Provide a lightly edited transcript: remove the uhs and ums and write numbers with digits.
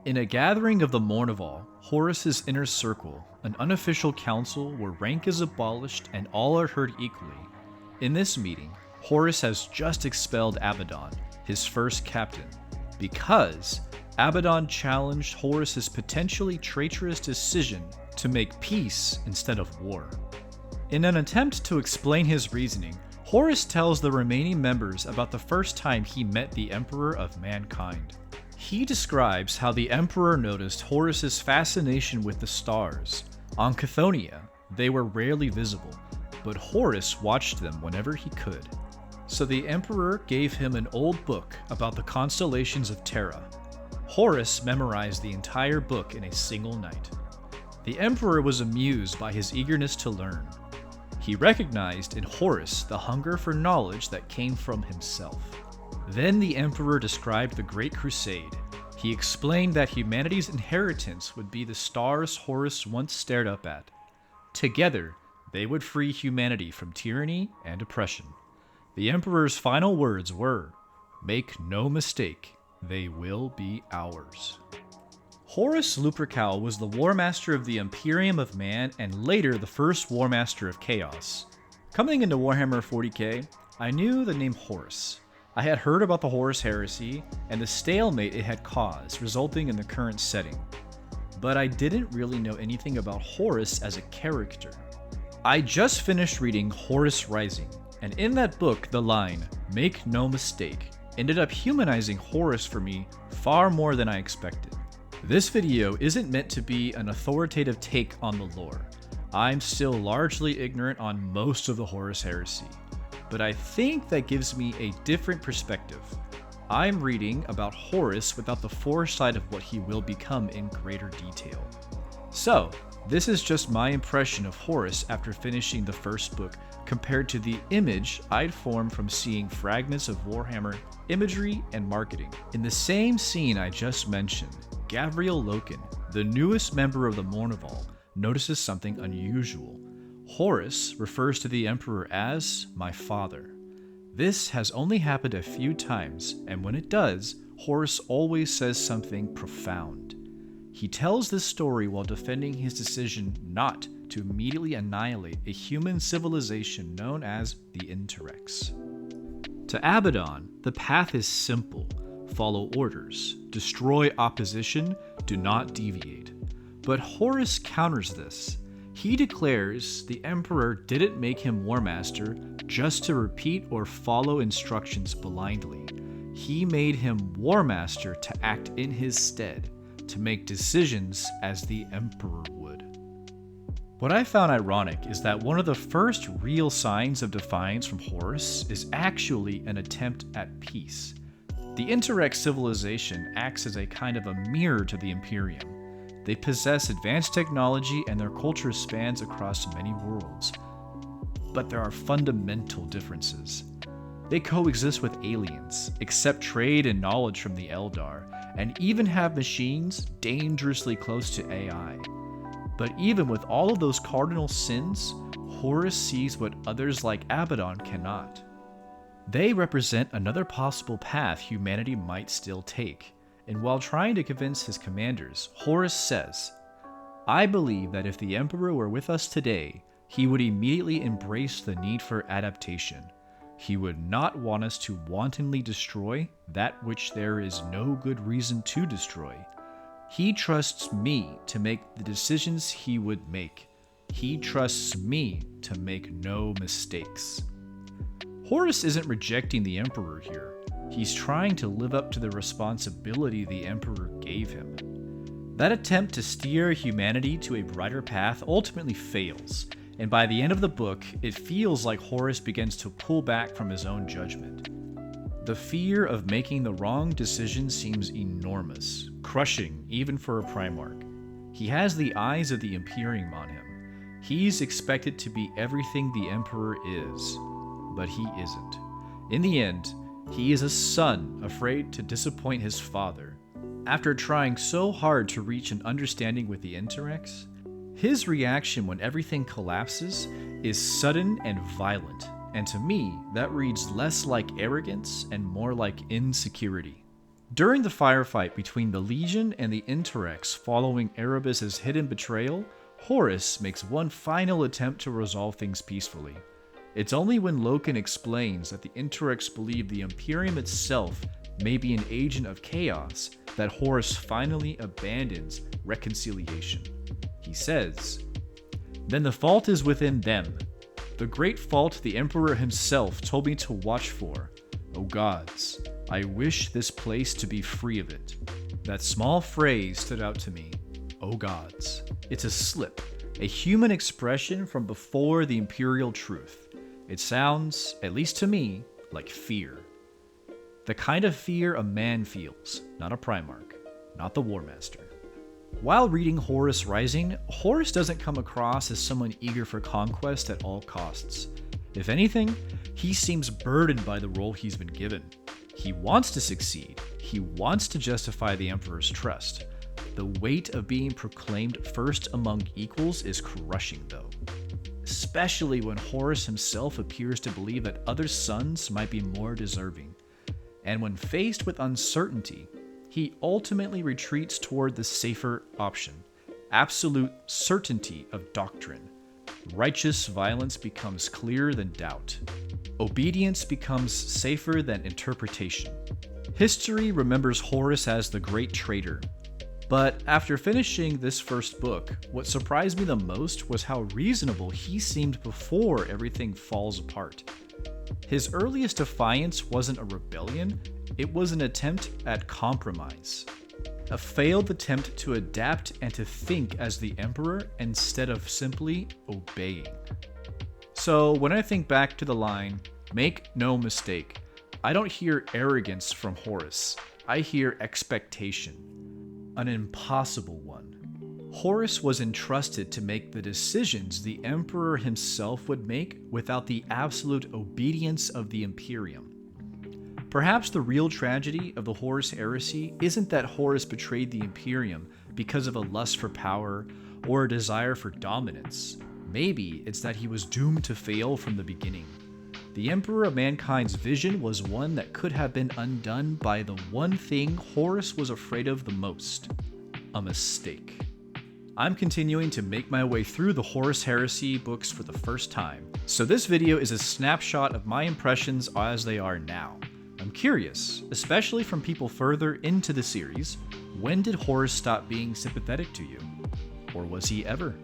In a gathering of the Mournival, Horus's inner circle, an unofficial council where rank is abolished and all are heard equally. In this meeting, Horus has just expelled Abaddon, his first captain, because Abaddon challenged Horus's potentially traitorous decision to make peace instead of war. In an attempt to explain his reasoning, Horus tells the remaining members about the first time he met the Emperor of Mankind. He describes how the Emperor noticed Horus's fascination with the stars. On Chthoniya, they were rarely visible, but Horus watched them whenever he could. So the Emperor gave him an old book about the constellations of Terra. Horus memorized the entire book in a single night. The Emperor was amused by his eagerness to learn. He recognized in Horus the hunger for knowledge that came from himself. Then the Emperor described the Great Crusade. He explained that humanity's inheritance would be the stars Horus once stared up at. Together, they would free humanity from tyranny and oppression. The Emperor's final words were, "Make no mistake, they will be ours." Horus Lupercal was the Warmaster of the Imperium of Man and later the first Warmaster of Chaos. Coming into Warhammer 40k, I knew the name Horus. I had heard about the Horus Heresy and the stalemate it had caused, resulting in the current setting. But I didn't really know anything about Horus as a character. I just finished reading Horus Rising, and in that book, the line, "Make no mistake," ended up humanizing Horus for me far more than I expected. This video isn't meant to be an authoritative take on the lore. I'm still largely ignorant on most of the Horus Heresy, but I think that gives me a different perspective. I'm reading about Horus without the foresight of what he will become in greater detail. So, this is just my impression of Horus after finishing the first book compared to the image I'd formed from seeing fragments of Warhammer imagery and marketing. In the same scene I just mentioned, Gabriel Loken, the newest member of the Mournival, notices something unusual. Horus refers to the Emperor as my father. This has only happened a few times, and when it does, Horus always says something profound. He tells this story while defending his decision not to immediately annihilate a human civilization known as the Interrex. To Abaddon, the path is simple. Follow orders, destroy opposition, do not deviate. But Horus counters this. He declares the Emperor didn't make him Warmaster just to repeat or follow instructions blindly. He made him Warmaster to act in his stead, to make decisions as the Emperor would. What I found ironic is that one of the first real signs of defiance from Horus is actually an attempt at peace. The Interrex civilization acts as a kind of a mirror to the Imperium. They possess advanced technology and their culture spans across many worlds. But there are fundamental differences. They coexist with aliens, accept trade and knowledge from the Eldar, and even have machines dangerously close to AI. But even with all of those cardinal sins, Horus sees what others like Abaddon cannot. They represent another possible path humanity might still take, and while trying to convince his commanders, Horus says, "I believe that if the Emperor were with us today, he would immediately embrace the need for adaptation. He would not want us to wantonly destroy that which there is no good reason to destroy. He trusts me to make the decisions he would make. He trusts me to make no mistakes." Horus isn't rejecting the Emperor here. He's trying to live up to the responsibility the Emperor gave him. That attempt to steer humanity to a brighter path ultimately fails, and by the end of the book, it feels like Horus begins to pull back from his own judgment. The fear of making the wrong decision seems enormous, crushing even for a Primarch. He has the eyes of the Imperium on him. He's expected to be everything the Emperor is, but he isn't. In the end, he is a son afraid to disappoint his father. After trying so hard to reach an understanding with the Interrex, his reaction when everything collapses is sudden and violent, and to me, that reads less like arrogance and more like insecurity. During the firefight between the Legion and the Interrex following Erebus' hidden betrayal, Horus makes one final attempt to resolve things peacefully. It's only when Loken explains that the Interrex believe the Imperium itself may be an agent of chaos that Horus finally abandons reconciliation. He says, "Then the fault is within them. The great fault the Emperor himself told me to watch for. O gods, I wish this place to be free of it." That small phrase stood out to me. O gods. It's a slip, a human expression from before the Imperial truth. It sounds, at least to me, like fear. The kind of fear a man feels, not a Primarch, not the Warmaster. While reading Horus Rising, Horus doesn't come across as someone eager for conquest at all costs. If anything, he seems burdened by the role he's been given. He wants to succeed. He wants to justify the Emperor's trust. The weight of being proclaimed first among equals is crushing, though. Especially when Horus himself appears to believe that other sons might be more deserving. And when faced with uncertainty, he ultimately retreats toward the safer option, absolute certainty of doctrine. Righteous violence becomes clearer than doubt. Obedience becomes safer than interpretation. History remembers Horus as the great traitor. But after finishing this first book, what surprised me the most was how reasonable he seemed before everything falls apart. His earliest defiance wasn't a rebellion, it was an attempt at compromise. A failed attempt to adapt and to think as the Emperor instead of simply obeying. So when I think back to the line, "Make no mistake," I don't hear arrogance from Horus, I hear expectation. An impossible one. Horus was entrusted to make the decisions the Emperor himself would make without the absolute obedience of the Imperium. Perhaps the real tragedy of the Horus Heresy isn't that Horus betrayed the Imperium because of a lust for power or a desire for dominance. Maybe it's that he was doomed to fail from the beginning. The Emperor of Mankind's vision was one that could have been undone by the one thing Horus was afraid of the most: a mistake. I'm continuing to make my way through the Horus Heresy books for the first time, so this video is a snapshot of my impressions as they are now. I'm curious, especially from people further into the series, when did Horus stop being sympathetic to you? Or was he ever?